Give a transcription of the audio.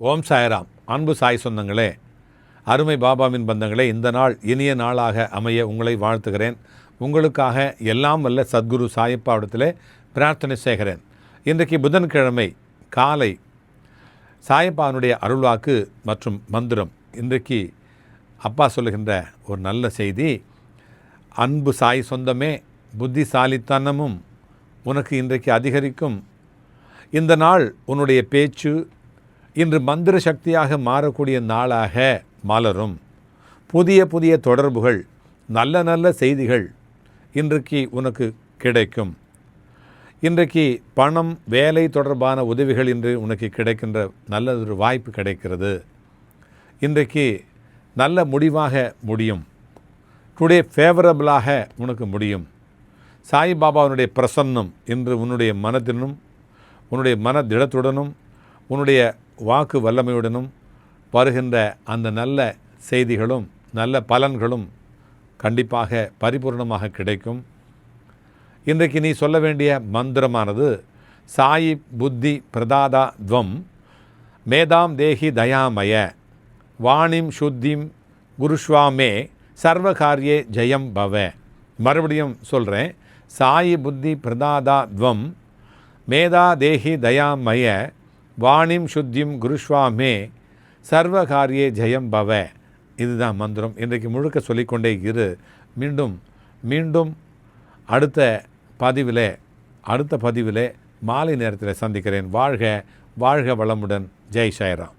ஓம் சாய்ராம். அன்பு சாய் சொந்தங்களே, அருமை பாபாவின் பந்தங்களே, இந்த நாள் இனிய நாளாக அமைய உங்களை வாழ்த்துகிறேன். உங்களுக்காக எல்லாம் வல்ல சத்குரு சாயப்பாவிடத்திலே பிரார்த்தனை செய்கிறேன். இன்றைக்கு புதன்கிழமை காலை சாயப்பாவினுடைய அருள்வாக்கு மற்றும் மந்திரம். இன்றைக்கு அப்பா சொல்லுகின்ற ஒரு நல்ல செய்தி. அன்பு சாய் சொந்தமே, புத்திசாலித்தனமும் உனக்கு இன்றைக்கு அதிகரிக்கும். இந்த நாள் உன்னுடைய பேச்சு இன்று மந்திர சக்தியாக மாறக்கூடிய நாளாக மலரும். புதிய புதிய தொடர்புகள், நல்ல நல்ல செய்திகள் இன்றைக்கு உனக்கு கிடைக்கும். இன்றைக்கு பணம், வேலை தொடர்பான உதவிகள் இன்று உனக்கு கிடைக்கின்ற நல்லதொரு வாய்ப்பு கிடைக்கிறது. இன்றைக்கு நல்ல முடிவாக முடியும். டுடே ஃபேவரபிளாக உனக்கு முடியும். சாய்பாபாவுடைய பிரசன்னம் இன்று உன்னுடைய மனத்தினும் உன்னுடைய மன திடத்துடனும் உன்னுடைய வாக்கு வல்லமையுடனும் வருகின்ற அந்த நல்ல செய்திகளும் நல்ல பலன்களும் கண்டிப்பாக பரிபூர்ணமாக கிடைக்கும். இன்றைக்கு நீ சொல்ல வேண்டிய மந்திரமானது சாயி புத்தி பிரதாதா துவம் மேதாம் தேஹி தயாமய வாணிம் சுத்திம் குருஷ்வாமே சர்வகாரியே ஜெயம் பவ. மறுபடியும் சொல்கிறேன். சாயி புத்தி பிரதாதா துவம் மேதா தேஹி தயாமய வாணிம் சுத்திம் குருஷ்வாமே சர்வகாரியே ஜெயம் பவ. இதுதான் மந்திரம். இன்றைக்கு முழுக்க சொல்லிக்கொண்டே இரு. மீண்டும் மீண்டும் அடுத்த பதிவிலே மாலை நேரத்தில் சந்திக்கிறேன். வாழ்க வாழ்க வளமுடன். ஜெய் சாய்ராம்.